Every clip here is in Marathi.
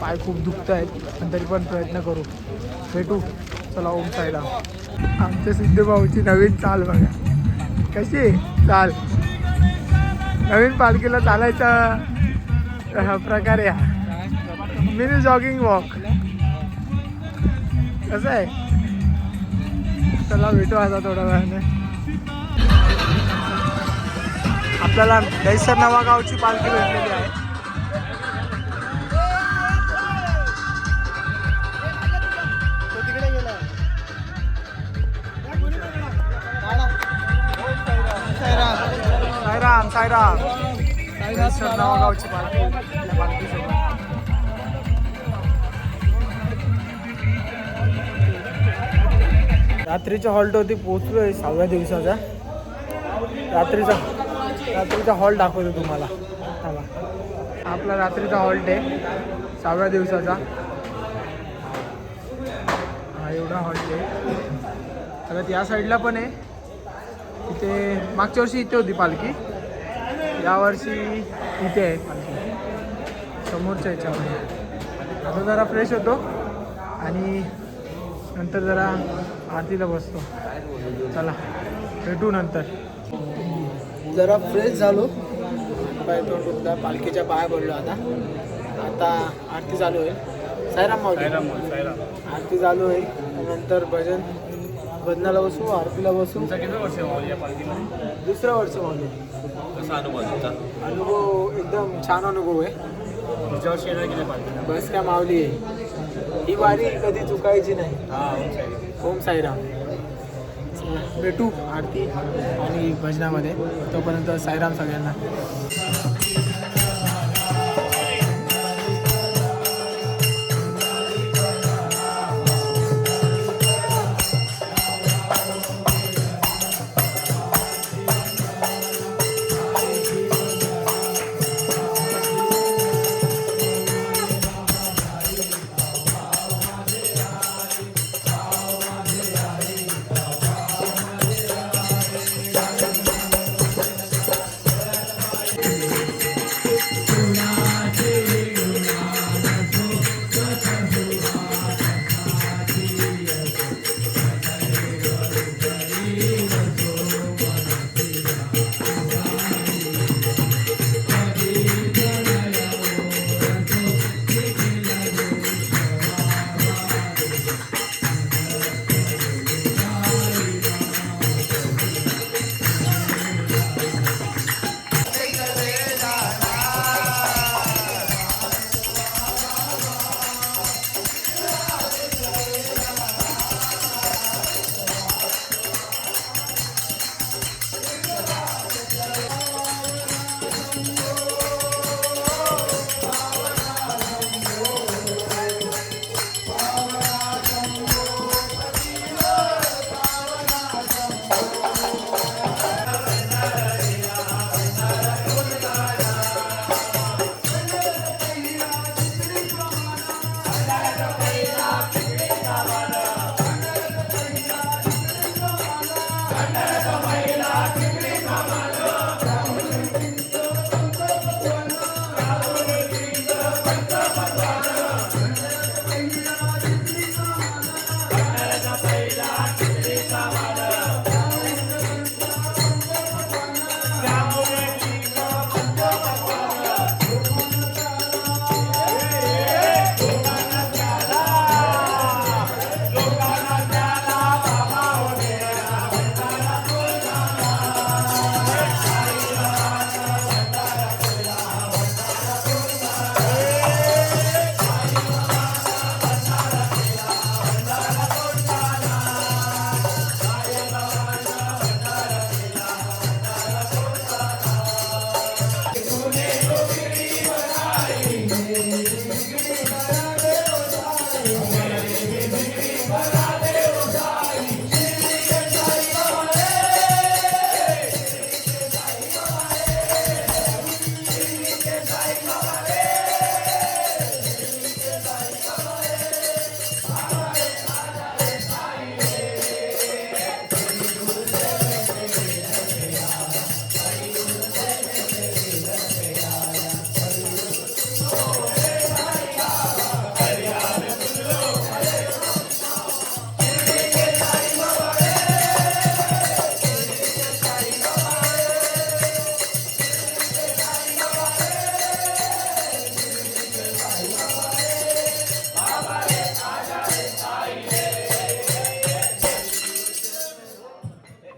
पाय खूप दुखत आहेत पण तरी पण प्रयत्न करू. भेटू. चला ओम साईला. आमच्या सिद्धू भाऊची नवीन चाल बघा कशी चाल. नवीन पालखीला चालायचा हा प्रकार आहे. मिनी जॉगिंग वॉक कसं आहे. चला भेटू आता थोड्या वेळाने. आपल्याला दहिसर नवागावची पालखी भेटलेली आहे. तो तिकडे गेला. साईराम साईराम. दहिसर नवागावची पालखीसोबत. रात्रीच्या हॉल्टवरती पोहोचलो आहे 6व्या दिवसाचा. रात्रीचा हॉल्ट दाखवतो तुम्हाला. आपला रात्रीचा हॉल्ट आहे 6व्या दिवसाचा. हा एवढा हॉल्ट आहे. परत या साईडला पण आहे. इथे मागच्या वर्षी इथे होती पालखी. यावर्षी इथे आहे पालखी समोरच्या याच्यामध्ये. आता जरा फ्रेश होतो आणि नंतर जरा आरतीला बसतो. चला भेटू नंतर. जरा फ्रेश झालो. पाय तोंड दुखला. पालखीच्या पाया पडलो. आता आरती चालू आहे. साईराम माऊली. आरती चालू आहे. नंतर भजनाला बसू. आरतीला बसू. दुसरं वर्ष माऊली. अनुभव एकदम छान अनुभव आहे. बस काय माऊली आहे. ही वारी कधी चुकायची नाही. ओम साईराम. भेटू आरती आणि भजनामध्ये. तोपर्यंत साईराम सगळ्यांना.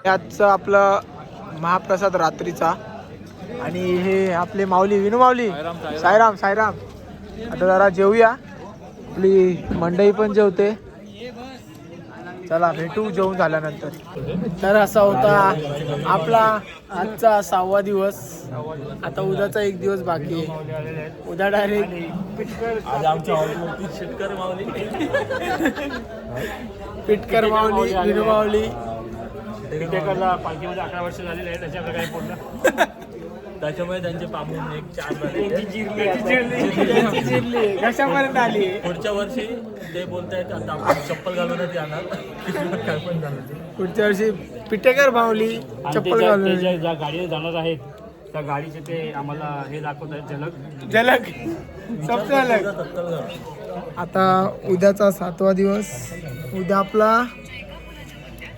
आजचं आपलं महाप्रसाद रात्रीचा. आणि हे आपले माऊली विनू माऊली साईराम साईराम. आता जरा जेवूया, आपली मंडई पण जेवते. चला भेटू जेवून झाल्यानंतर. तर असा होता आपला आजचा 6वा दिवस. आता उद्याचा 1 दिवस बाकी आहे. उद्या डायरेक्ट आज आमच्या हॉलवरती शेतकर माऊली पिटकर माऊली विनू माऊली. पिटेकरला पालखीमध्ये 11 वर्ष झालेले आहे. त्याच्याकडे काय पडलं त्याच्यामुळे त्यांचे पामून एक 4 चिरली कशापर्यंत आली. पुढच्या वर्षी ते बोलतायत आता आपण चप्पल घालूनच जाणार. काय पण झालं ते. पुढच्या वर्षी पिटेकर माऊली चप्पल घालून. ज्या गाडीवर जाणार आहेत त्या गाडीचे ते आम्हाला हे दाखवत आहेत झलक झलक सबसे अलग. आता उद्याचा 7वा दिवस. उद्या आपला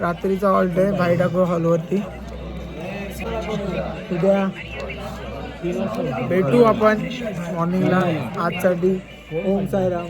रात्रीचा हॉल्ट आहे भाईडाको हॉलवरती. उद्या भेटू आपण मॉर्निंगला. आजसाठी ओम साईराम.